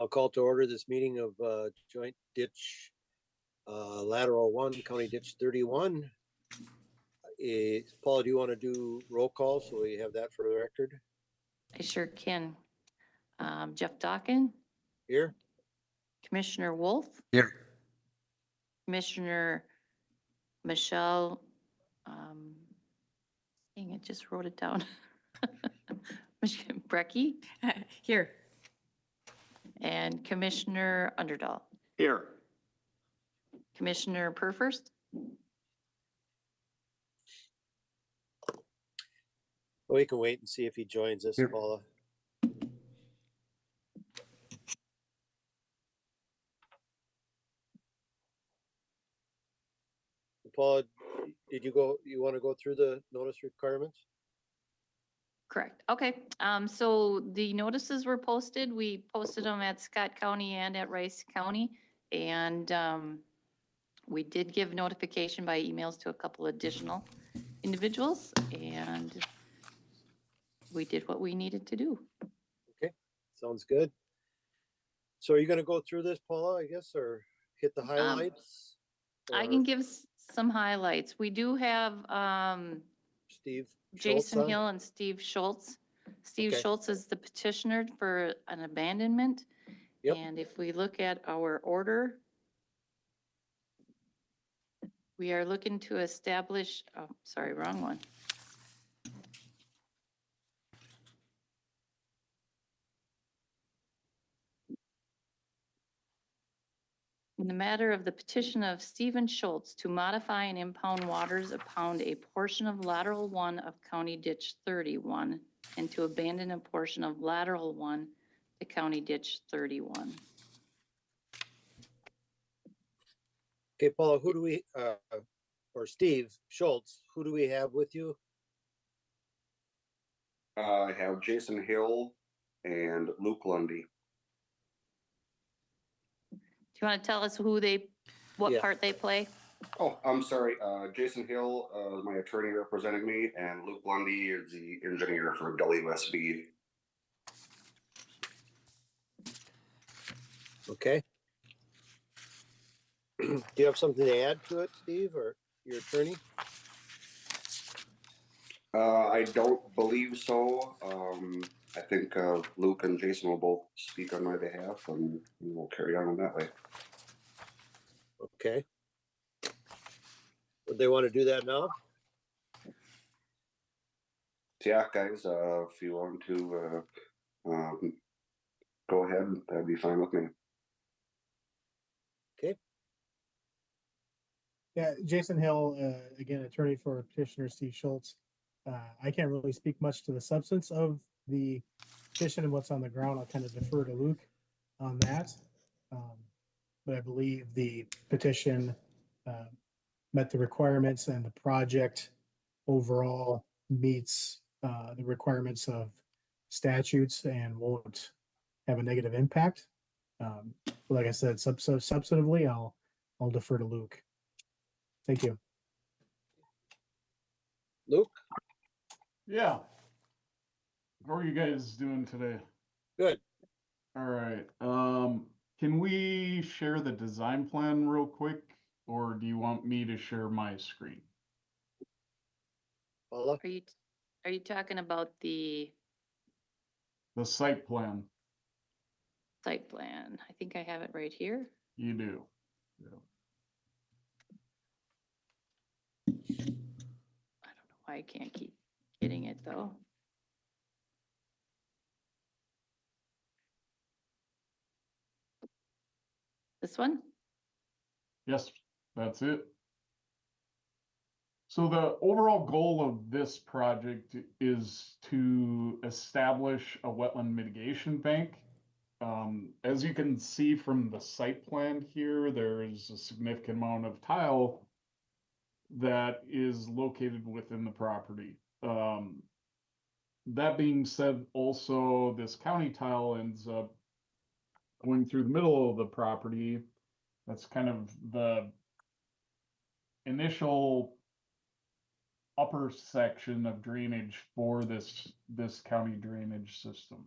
I'll call to order this meeting of Joint Ditch Lateral 1, County Ditch 31. Paula, do you want to do roll call so we have that for the record? I sure can. Jeff Dawkin, Here. Commissioner Wolf, Here. Commissioner Michelle, dang, I just wrote it down. Brecky. Here. And Commissioner Underdahl. Here. Commissioner Purfirst. We can wait and see if he joins us, Here. Paula. Paula, you want to go through the notice requirements? Correct. Okay. So the notices were posted. We posted them at Scott County and at Rice County. And we did give notification by emails to a couple additional individuals, and we did what we needed to do. Okay, sounds good. So are you going to go through this, Paula, I guess, or hit the highlights? I can give some highlights. We do have Steve Jason Schultz Hill and Steve Schultz. Steve Okay. Schultz is the petitioner for an abandonment. Yep. And if we look at our order, we are looking to establish, oh, sorry, wrong one. In the matter of the petition of Stephen Schultz to modify and impound waters upon a portion of lateral 1 of County Ditch 31 and to abandon a portion of lateral 1 to County Ditch 31. Okay, Paula, who do we, or Steve Schultz, who do we have with you? I have Jason Hill and Luke Lundy. Do you want to tell us who what Yeah. part they play? Oh, I'm sorry. Jason Hill, my attorney representing me, and Luke Lundy is the engineer for WSB. Okay. Do you have something to add to it, Steve, or your attorney? I don't believe so. I think Luke and Jason will both speak on my behalf, and we'll carry on in that way. Okay. Would they want to do that now? Yeah, guys, if you want to go ahead, that'd be fine with me. Okay. Yeah, Jason Hill, again, attorney for petitioner Steve Schultz. I can't really speak much to the substance of the petition and what's on the ground. I'll kind of defer to Luke on that. But I believe the petition met the requirements, and the project overall meets the requirements of statutes and won't have a negative impact. Like I said, substantively, I'll defer to Luke. Thank you. Luke? Yeah. How are you guys doing today? Good. All right. Can we share the design plan real quick, or do you want me to share my screen? Paula? Are you talking about the The site plan. site plan? I think I have it right here. You do. Yeah. I don't know why I can't keep getting it though. This one? Yes, that's it. So the overall goal of this project is to establish a wetland mitigation bank. As you can see from the site plan here, there is a significant amount of tile that is located within the property. That being said, also this county tile ends up going through the middle of the property. That's kind of the initial upper section of drainage for this county drainage system.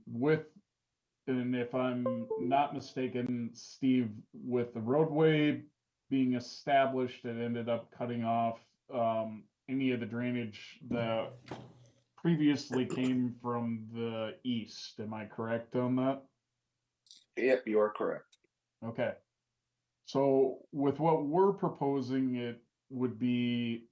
With and if I'm not mistaken, Steve, with the roadway being established, it ended up cutting off any of the drainage that previously came from the east. Am I correct on that? Yep, you are correct. Okay. So with what we're proposing, it would be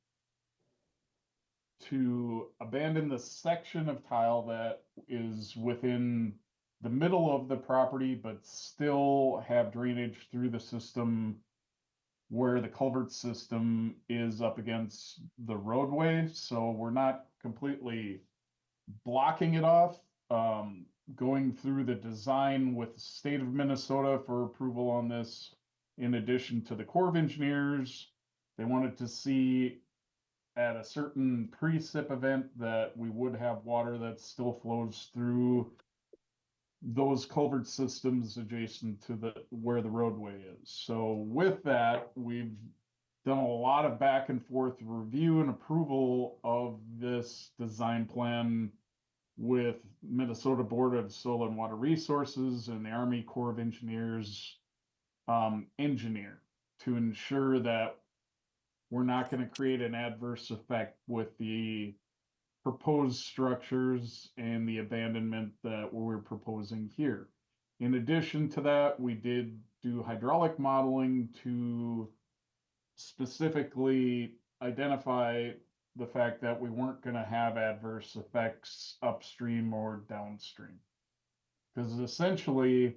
to abandon the section of tile that is within the middle of the property, but still have drainage through the system where the culvert system is up against the roadway. So we're not completely blocking it off. Going through the design with the state of Minnesota for approval on this, in addition to the Corps of Engineers, they wanted to see at a certain pre-SIP event that we would have water that still flows through those culvert systems adjacent to the where the roadway is. So with that, we've done a lot of back and forth review and approval of this design plan with Minnesota Board of Soil and Water Resources and the Army Corps of Engineers engineer to ensure that we're not going to create an adverse effect with the proposed structures and the abandonment that we're proposing here. In addition to that, we did do hydraulic modeling to specifically identify the fact that we weren't going to have adverse effects upstream or downstream. Because essentially,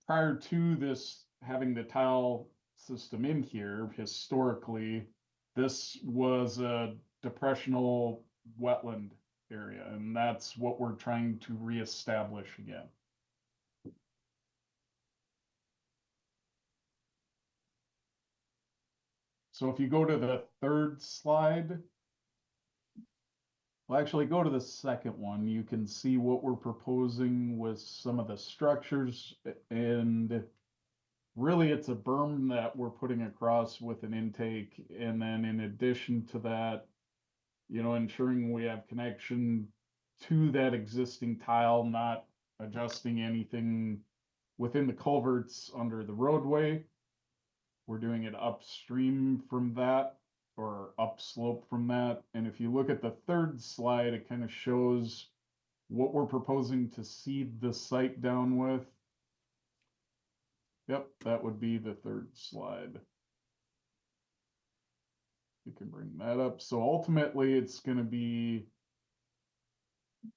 prior to this having the tile system in here, historically, this was a depressional wetland area, and that's what we're trying to reestablish again. So if you go to the third slide, well, actually go to the second one, you can see what we're proposing with some of the structures, and really it's a berm that we're putting across with an intake. And then in addition to that, you know, ensuring we have connection to that existing tile, not adjusting anything within the culverts under the roadway. We're doing it upstream from that or upslope from that. And if you look at the third slide, it kind of shows what we're proposing to seed the site down with. Yep, that would be the third slide. You can bring that up. So ultimately, it's going to be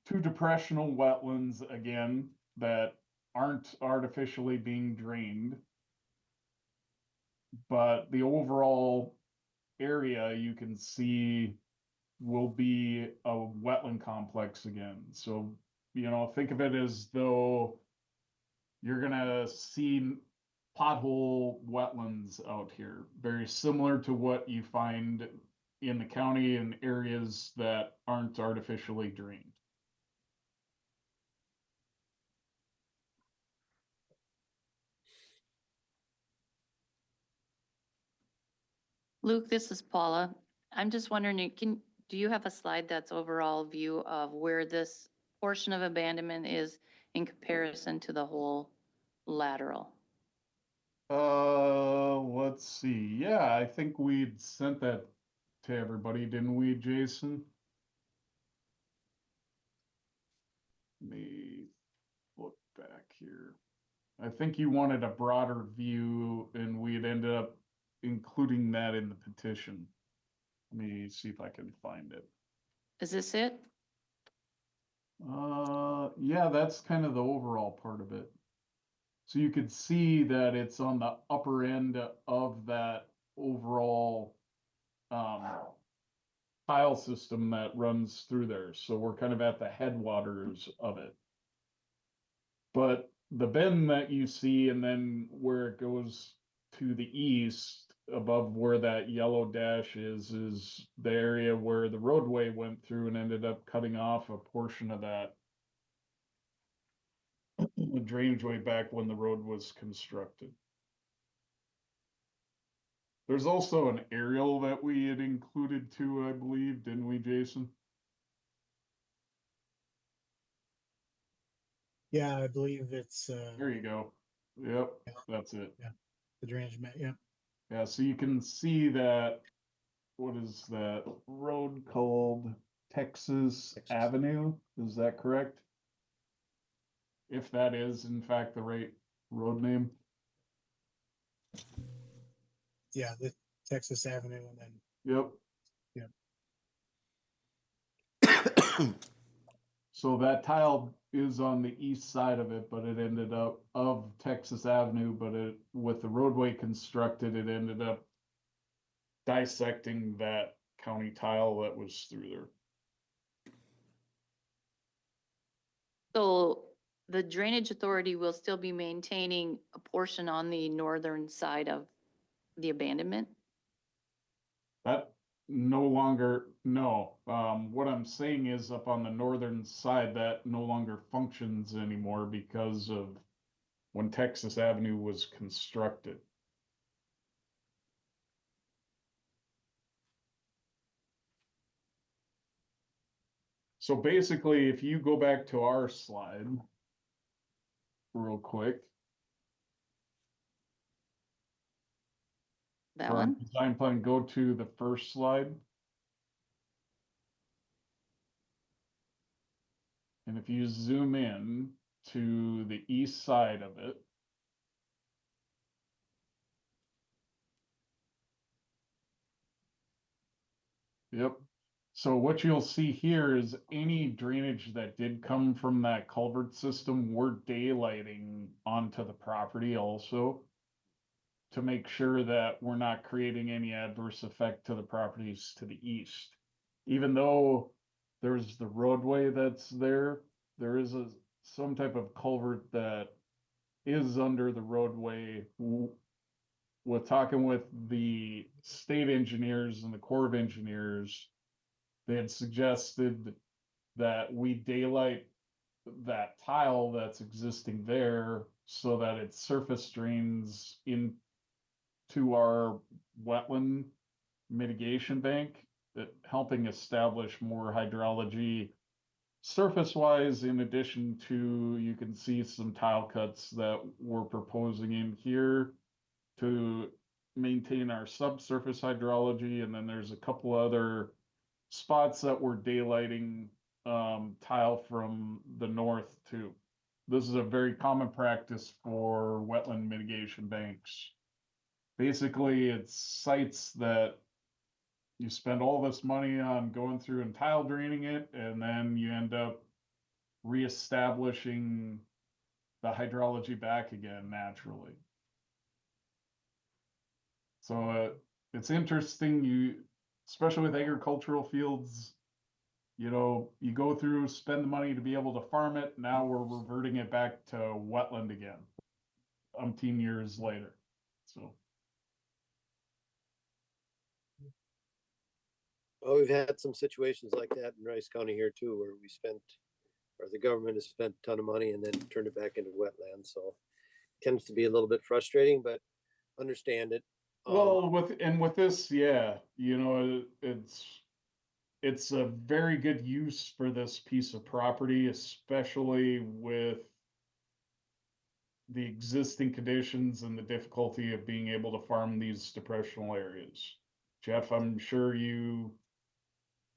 two depressional wetlands again that aren't artificially being drained. But the overall area you can see will be a wetland complex again. So, you know, think of it as though you're gonna see pothole wetlands out here, very similar to what you find in the county in areas that aren't artificially drained. Luke, this is Paula. I'm just wondering, do you have a slide that's overall view of where this portion of abandonment is in comparison to the whole lateral? Let's see. Yeah, I think we'd sent that to everybody, didn't we, Jason? Let me look back here. I think you wanted a broader view, and we had ended up including that in the petition. Let me see if I can find it. Is this it? Yeah, that's kind of the overall part of it. So you could see that it's on the upper end of that overall tile system that runs through there. So we're kind of at the headwaters of it. But the bend that you see, and then where it goes to the east above where that yellow dash is the area where the roadway went through and ended up cutting off a portion of that drainage way back when the road was constructed. There's also an aerial that we had included too, I believe, didn't we, Jason? Yeah, I believe it's There you go. Yep, that's it. the drainage map. Yeah. Yeah, so you can see that, what is that road called? Texas Texas. Avenue, is that correct? If that is in fact the right road name. Yeah, the Texas Avenue, and then Yep. Yeah. So that tile is on the east side of it, but it ended up of Texas Avenue, but it, with the roadway constructed, it ended up dissecting that county tile that was through there. So the Drainage Authority will still be maintaining a portion on the northern side of the abandonment? That no longer, no, what I'm saying is up on the northern side, that no longer functions anymore because of when Texas Avenue was constructed. So basically, if you go back to our slide real quick, That for our one? design plan, go to the first slide. And if you zoom in to the east side of it, yep. So what you'll see here is any drainage that did come from that culvert system, we're daylighting onto the property also to make sure that we're not creating any adverse effect to the properties to the east. Even though there's the roadway that's there, there is some type of culvert that is under the roadway. With talking with the state engineers and the Corps of Engineers, they had suggested that we daylight that tile that's existing there so that it surface drains into our wetland mitigation bank, that helping establish more hydrology surface wise, in addition to, you can see some tile cuts that we're proposing in here to maintain our subsurface hydrology. And then there's a couple other spots that we're daylighting tile from the north too. This is a very common practice for wetland mitigation banks. Basically, it's sites that you spend all this money on going through and tile draining it, and then you end up reestablishing the hydrology back again naturally. So it's interesting, especially with agricultural fields, you go through, spend the money to be able to farm it. Now we're reverting it back to wetland again, umpteen years later. So. Oh, we've had some situations like that in Rice County here too, where we spent, or the government has spent a ton of money and then turned it back into wetland. So tends to be a little bit frustrating, but understand it. Well, with this, yeah, it's a very good use for this piece of property, especially with the existing conditions and the difficulty of being able to farm these depressional areas. Jeff, I'm sure you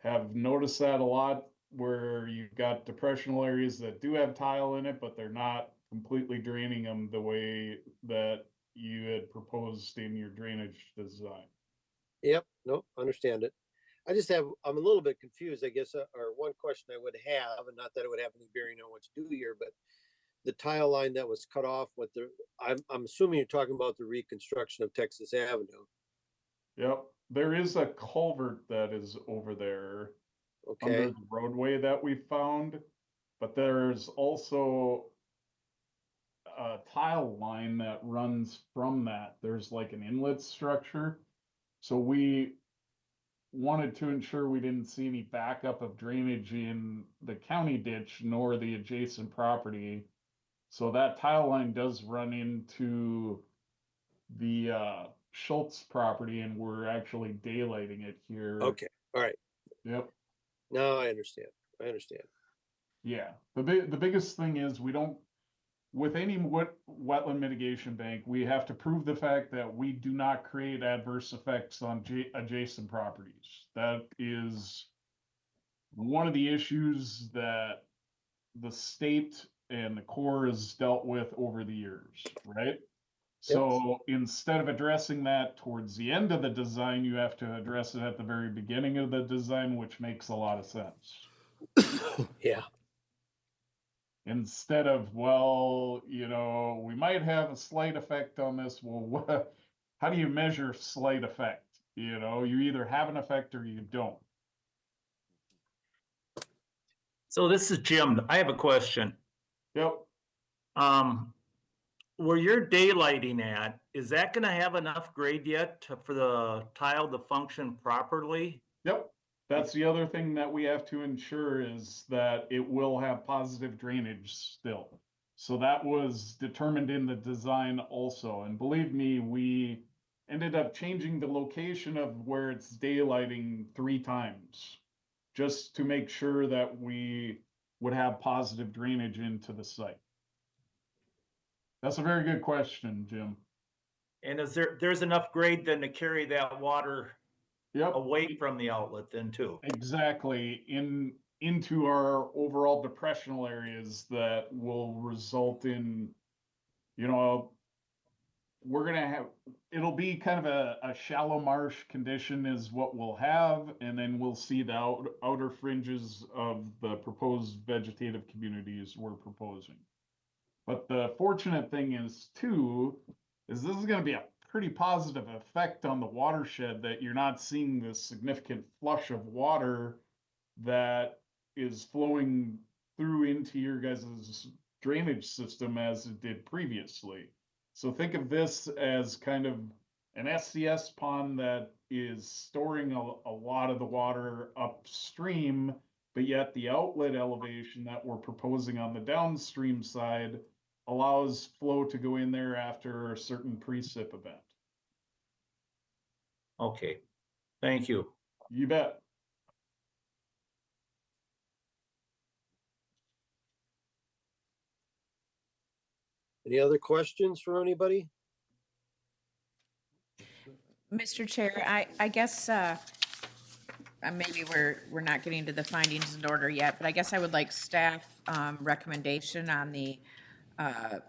have noticed that a lot, where you've got depressional areas that do have tile in it, but they're not completely draining them the way that you had proposed in your drainage design. Yep, no, understand it. I'm a little bit confused, I guess, or one question I would have, and not that it would have any bearing on what you do here, but the tile line that was cut off with I'm assuming you're talking about the reconstruction of Texas Avenue. Yep, there is a culvert that is over there under Okay, the roadway that we found, but there's also a tile line that runs from that. There's like an inlet structure. So we wanted to ensure we didn't see any backup of drainage in the county ditch nor the adjacent property. So that tile line does run into the Schultz property, and we're actually daylighting it here. okay, all right. Yep. Now I understand. I understand. Yeah, the biggest thing is we don't, with any wetland mitigation bank, we have to prove the fact that we do not create adverse effects on adjacent properties. That is one of the issues that the state and the Corps has dealt with over the years, right? So instead of addressing that towards the end of the design, you have to address it at the very beginning of the design, which makes a lot of sense. Yeah, Instead of, well, we might have a slight effect on this. Well, how do you measure slight effect? You either have an effect or you don't. So this is Jim. I have a question. Yep. Where you're daylighting at, is that gonna have enough grade yet for the tile to function properly? Yep. That's the other thing that we have to ensure is that it will have positive drainage still. So that was determined in the design also. And believe me, we ended up changing the location of where it's daylighting 3 times just to make sure that we would have positive drainage into the site. That's a very good question, Jim. And there's enough grade then to carry that water Yep. away from the outlet then too? Exactly, into our overall depressional areas that will result in, we're gonna have, it'll be kind of a shallow marsh condition is what we'll have, and then we'll see the outer fringes of the proposed vegetative communities we're proposing. But the fortunate thing is too, is this is gonna be a pretty positive effect on the watershed, that you're not seeing this significant flush of water that is flowing through into your guys' drainage system as it did previously. So think of this as kind of an SCS pond that is storing a lot of the water upstream, but yet the outlet elevation that we're proposing on the downstream side allows flow to go in there after a certain precip event. Okay, thank you. You bet. any other questions for anybody? Mr. Chair, I guess, maybe we're not getting to the findings in order yet, but I guess I would like staff, recommendation on the,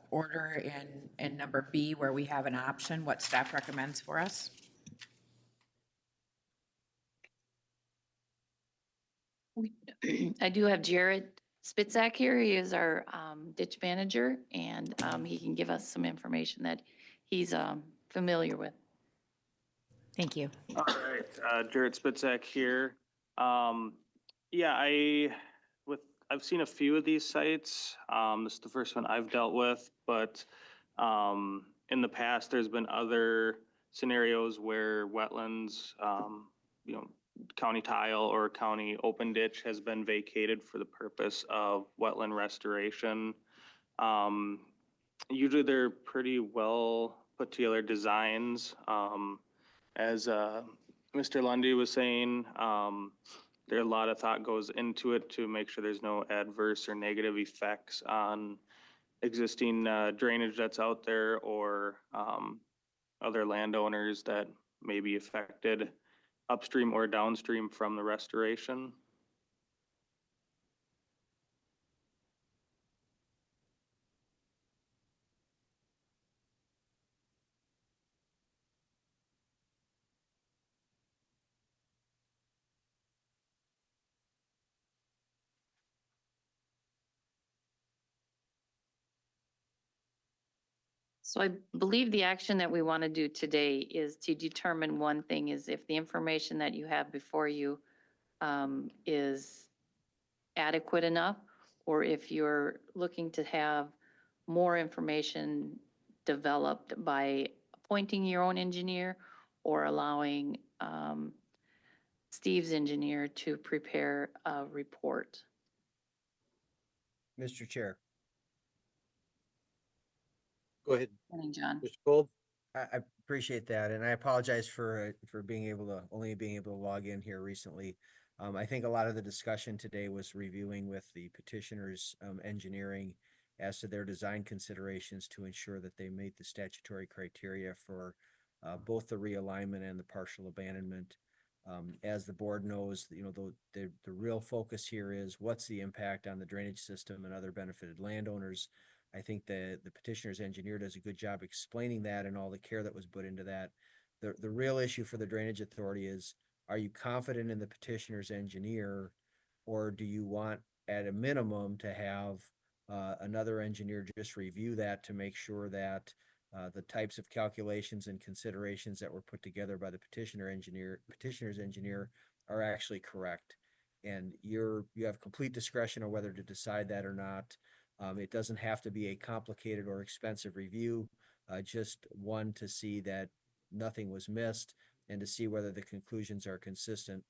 order in number B, where we have an option, what staff recommends for us. I do have Jared Spitzak here. He is our ditch manager, and he can give us some information that he's familiar with. Thank you. All right, Jared Spitzak here. Yeah, I've seen a few of these sites. This is the first one I've dealt with, but in the past, there's been other scenarios where wetlands, county tile or county open ditch has been vacated for the purpose of wetland restoration. Usually they're pretty well put together designs. As Mr. Lundy was saying, there a lot of thought goes into it to make sure there's no adverse or negative effects on existing drainage that's out there, or other landowners that may be affected upstream or downstream from the restoration. So I believe the action that we want to do today is to determine one thing, is if the information that you have before you is adequate enough, or if you're looking to have more information developed by appointing your own engineer or allowing Steve's engineer to prepare a report. Mr. Chair, Go ahead, Morning, John. Mr. Gold. I appreciate that, and I apologize for only being able to log in here recently. I think a lot of the discussion today was reviewing with the petitioners, engineering as to their design considerations to ensure that they meet the statutory criteria for both the realignment and the partial abandonment. As the board knows, you know, the real focus here is what's the impact on the drainage system and other benefited landowners. I think the petitioner's engineer does a good job explaining that and all the care that was put into that. The real issue for the Drainage Authority is, are you confident in the petitioner's engineer, or do you want at a minimum to have another engineer just review that to make sure that the types of calculations and considerations that were put together by the petitioner's engineer are actually correct? And you have complete discretion on whether to decide that or not. It doesn't have to be a complicated or expensive review, just one to see that nothing was missed and to see whether the conclusions are consistent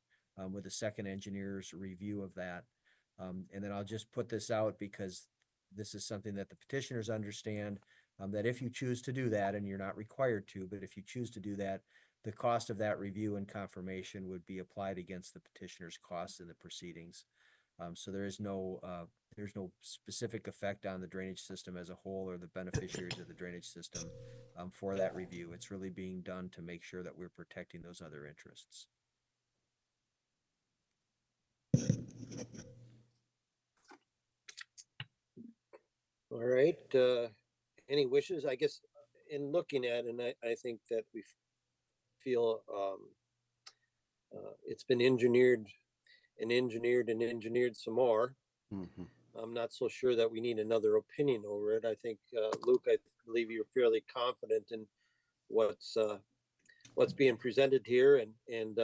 with the second engineer's review of that. And then I'll just put this out because this is something that the petitioners understand, that if you choose to do that, and you're not required to, but if you choose to do that, the cost of that review and confirmation would be applied against the petitioner's costs in the proceedings. So there's no specific effect on the drainage system as a whole or the beneficiaries of the drainage system for that review. It's really being done to make sure that we're protecting those other interests. All right, any wishes? I guess in looking at, and I think that we feel it's been engineered and engineered and engineered some more. I'm not so sure that we need another opinion over it. I think, Luke, I believe you're fairly confident in what's being presented here, and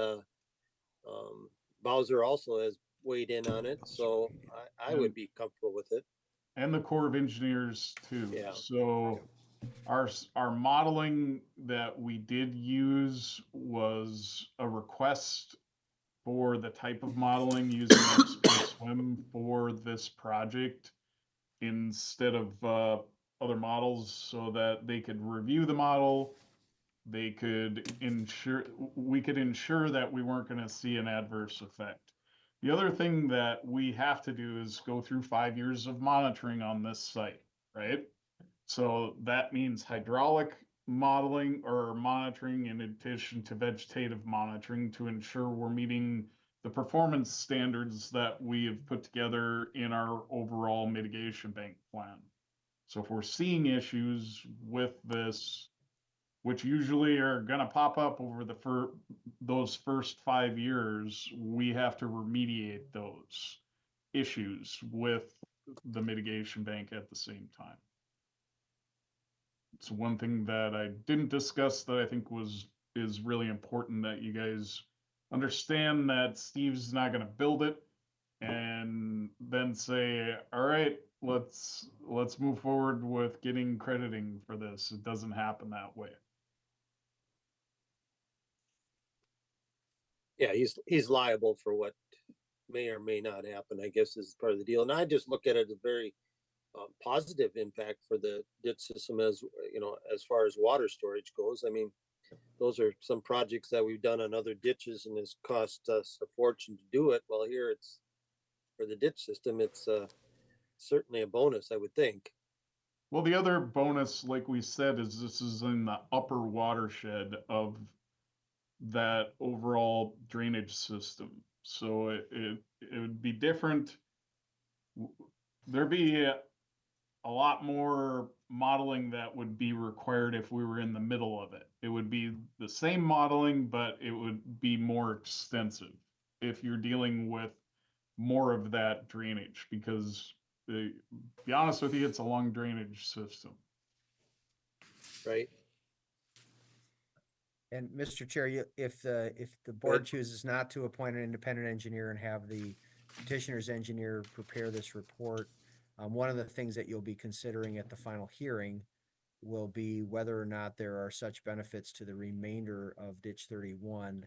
Bowser also has weighed in on it, so I would be comfortable with it. And the Corps of Engineers too. Yeah. So our modeling that we did use was a request for the type of modeling using XPSWIM for this project instead of other models, so that they could review the model. We could ensure that we weren't going to see an adverse effect. The other thing that we have to do is go through 5 years of monitoring on this site, right? So that means hydraulic modeling or monitoring in addition to vegetative monitoring to ensure we're meeting the performance standards that we have put together in our overall mitigation bank plan. So if we're seeing issues with this, which usually are going to pop up over those first 5 years, we have to remediate those issues with the mitigation bank at the same time. It's one thing that I didn't discuss that I think is really important, that you guys understand that Steve's not going to build it and then say, all right, let's move forward with getting crediting for this. It doesn't happen that way. Yeah, he's liable for what may or may not happen, I guess, is part of the deal. And I just look at it as a very positive impact for the ditch system, as you know, as far as water storage goes. I mean, those are some projects that we've done on other ditches, and it's cost us a fortune to do it. Well, here it's for the ditch system. It's certainly a bonus, I would think. Well, the other bonus, like we said, is this is in the upper watershed of that overall drainage system. So it would be different. There'd be a lot more modeling that would be required if we were in the middle of it. It would be the same modeling, but it would be more extensive if you're dealing with more of that drainage, because to be honest with you, it's a long drainage system. Right. And Mr. Chair, if the board chooses not to appoint an independent engineer and have the petitioner's engineer prepare this report, one of the things that you'll be considering at the final hearing will be whether or not there are such benefits to the remainder of ditch 31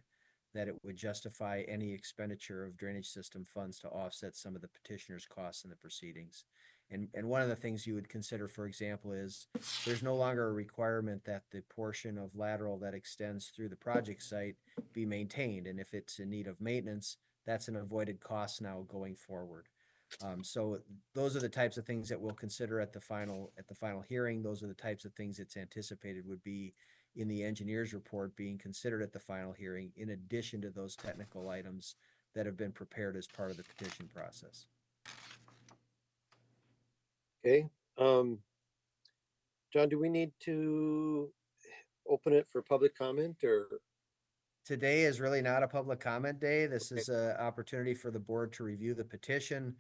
that it would justify any expenditure of drainage system funds to offset some of the petitioner's costs in the proceedings. And one of the things you would consider, for example, is there's no longer a requirement that the portion of lateral that extends through the project site be maintained. And if it's in need of maintenance, that's an avoided cost now going forward. So those are the types of things that we'll consider at the final hearing. Those are the types of things it's anticipated would be in the engineer's report being considered at the final hearing, in addition to those technical items that have been prepared as part of the petition process. Okay, John, do we need to open it for public comment or? Today is really not a public comment day. This Okay. is an opportunity for the board to review the petition,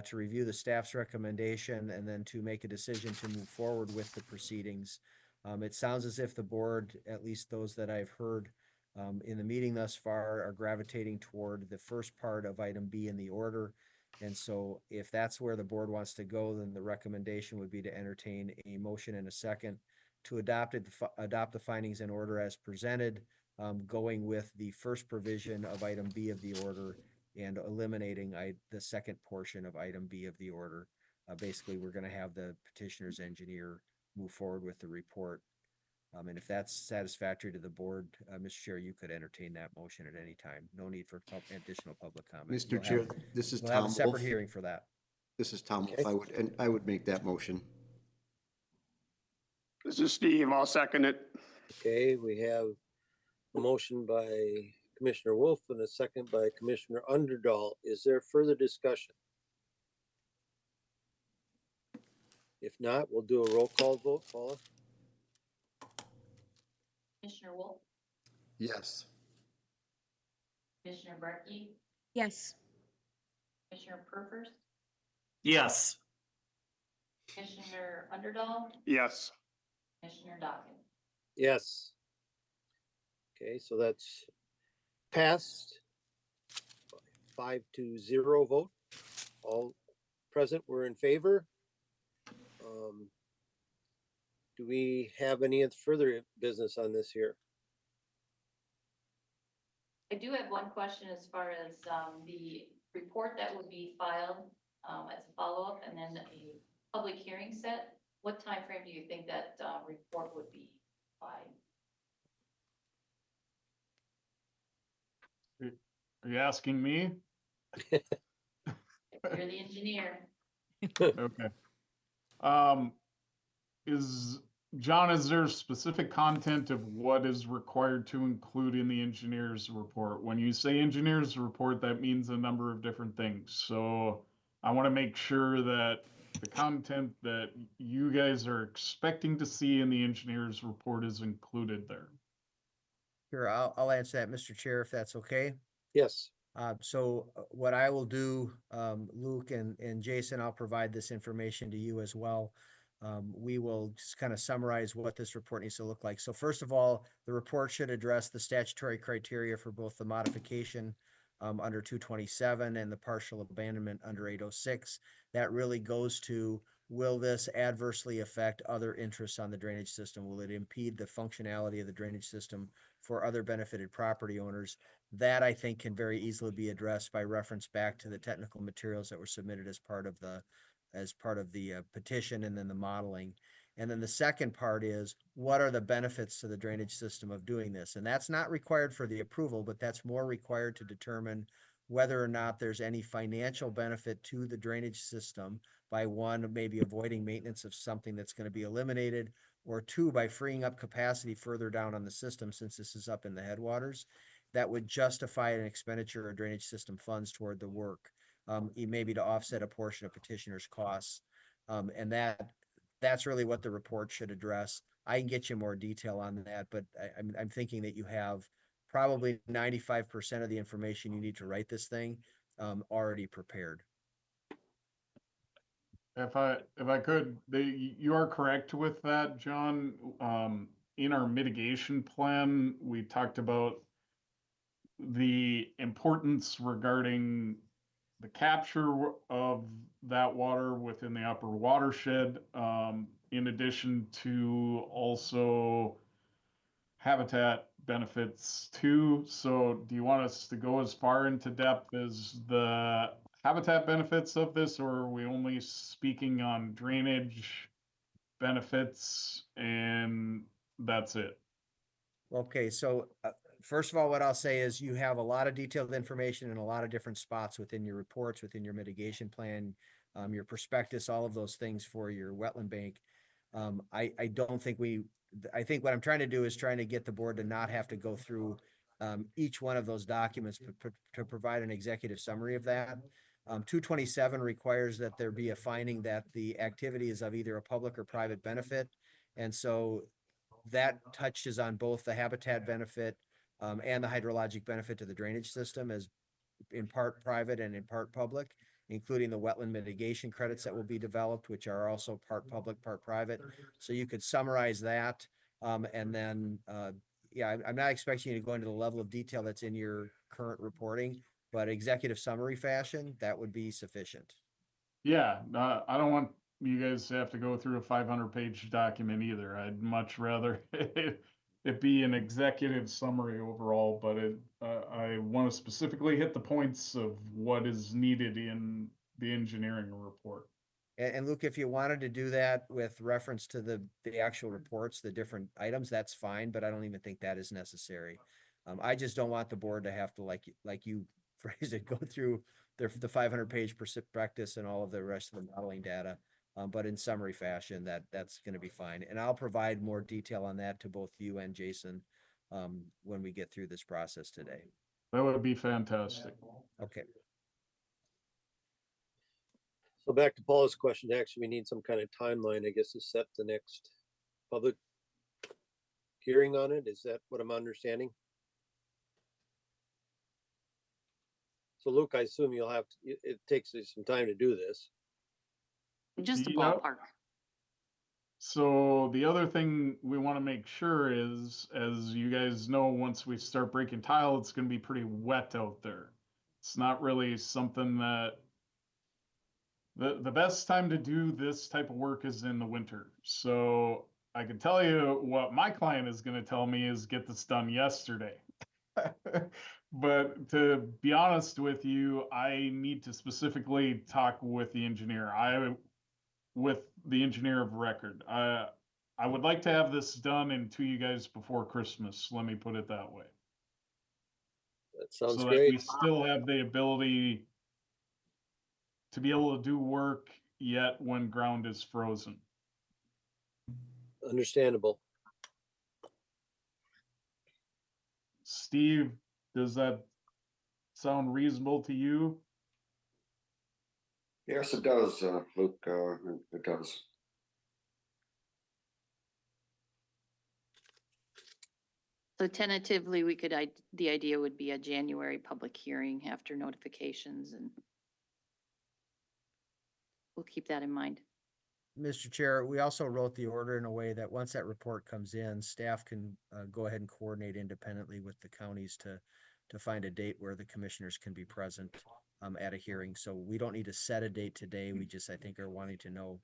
to review the staff's recommendation, and then to make a decision to move forward with the proceedings. It sounds as if the board, at least those that I've heard in the meeting thus far, are gravitating toward the first part of item B in the order. And so if that's where the board wants to go, then the recommendation would be to entertain a motion and a second to adopt the findings in order as presented, going with the first provision of item B of the order and eliminating the second portion of item B of the order. Basically, we're going to have the petitioner's engineer move forward with the report. And if that's satisfactory to the board, Mr. Chair, you could entertain that motion at any time. No need for additional public comment. Mr. Chair, this is We'll have a Tom separate Wolf. hearing for that. This is Tom Okay. Wolf. I would make that motion. This is Steve. I'll second it. Okay, we have a motion by Commissioner Wolf and a second by Commissioner Underdahl. Is there further discussion? If not, we'll do a roll call vote. Paula? Commissioner Wolf, Yes. Commissioner Brecke, Yes. Commissioner Purfers, Yes. Commissioner Underdahl, Yes. Commissioner Dawkins. Yes. Okay, so that's passed. 5-0 vote. All present were in favor. Do we have any further business on this here? I do have one question as far as the report that would be filed as a follow-up and then a public hearing set. What time frame do you think that report would be by? Are you asking me? You're the engineer. Okay. Is there specific content of what is required to include in the engineer's report? When you say engineer's report, that means a number of different things. So I want to make sure that the content that you guys are expecting to see in the engineer's report is included there. Sure, I'll answer that, Mr. Chair, if that's okay. Yes. So what I will do, Luke and Jason, I'll provide this information to you as well. We will just kind of summarize what this report needs to look like. So first of all, the report should address the statutory criteria for both the modification under 227 and the partial abandonment under 806. That really goes to, will this adversely affect other interests on the drainage system? Will it impede the functionality of the drainage system for other benefited property owners? That, I think, can very easily be addressed by reference back to the technical materials that were submitted as part of the petition and then the modeling. And then the second part is, what are the benefits to the drainage system of doing this? And that's not required for the approval, but that's more required to determine whether or not there's any financial benefit to the drainage system by, one, maybe avoiding maintenance of something that's going to be eliminated, or two, by freeing up capacity further down on the system, since this is up in the headwaters, that would justify an expenditure of drainage system funds toward the work, maybe to offset a portion of petitioner's costs. And that's really what the report should address. I can get you more detail on that, but I'm thinking that you have probably 95% of the information you need to write this thing already prepared. If I could, you are correct with that, John. In our mitigation plan, we talked about the importance regarding the capture of that water within the upper watershed, in addition to also habitat benefits too. So do you want us to go as far into depth as the habitat benefits of this, or are we only speaking on drainage benefits and that's it? Okay, so first of all, what I'll say is you have a lot of detailed information in a lot of different spots within your reports, within your mitigation plan, your prospectus, all of those things for your wetland bank. I don't think I think what I'm trying to do is trying to get the board to not have to go through each one of those documents to provide an executive summary of that. 227 requires that there be a finding that the activity is of either a public or private benefit. And so that touches on both the habitat benefit and the hydrologic benefit to the drainage system as in part private and in part public, including the wetland mitigation credits that will be developed, which are also part public, part private. So you could summarize that. And then, yeah, I'm not expecting you to go into the level of detail that's in your current reporting, but executive summary fashion, that would be sufficient. Yeah, I don't want you guys to have to go through a 500-page document either. I'd much rather it be an executive summary overall, but I want to specifically hit the points of what is needed in the engineering report. And Luke, if you wanted to do that with reference to the actual reports, the different items, that's fine, but I don't even think that is necessary. I just don't want the board to have to, like you phrased it, go through the 500-page prospectus and all of the rest of the modeling data. But in summary fashion, that's going to be fine. And I'll provide more detail on that to both you and Jason when we get through this process today. That would be fantastic. Okay. So back to Paula's question, actually, we need some kind of timeline, I guess, to set the next public hearing on it. Is that what I'm understanding? So Luke, I assume you'll have, it takes you some time to do this. Just a Yep. ballpark. So the other thing we want to make sure is, as you guys know, once we start breaking tile, it's going to be pretty wet out there. It's not really something that the best time to do this type of work is in the winter. So I can tell you what my client is going to tell me is get this done yesterday. But to be honest with you, I need to specifically talk with the engineer. With the engineer of record. I would like to have this done and to you guys before Christmas. Let me put it that way. That sounds So that great. we still have the ability to be able to do work yet when ground is frozen. Understandable. Steve, does that sound reasonable to you? Yes, it does, Luke, it does. So tentatively, we could, the idea would be a January public hearing after notifications, and we'll keep that in mind. Mr. Chair, we also wrote the order in a way that once that report comes in, staff can go ahead and coordinate independently with the counties to find a date where the commissioners can be present at a hearing. So we don't need to set a date today. We just, I think, are wanting to know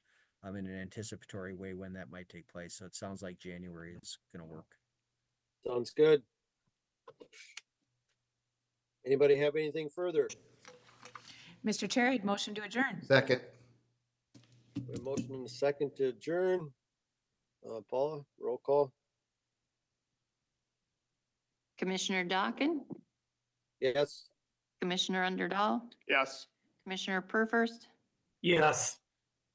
in an anticipatory way when that might take place. So it sounds like January is going to work. Sounds good. Anybody have anything further? Mr. Chair, I'd motion to adjourn. Second. We have a motion and a second to adjourn. Paula, roll call. Commissioner Dockin, Yes. Commissioner Underdahl, Yes. Commissioner Purfirst, Yes.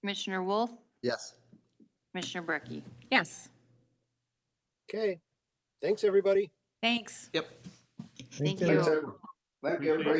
Commissioner Wolf, Yes. Commissioner Brecky. Yes, Okay. Thanks, everybody. thanks. Thank Thank you. you. Thank you, everybody.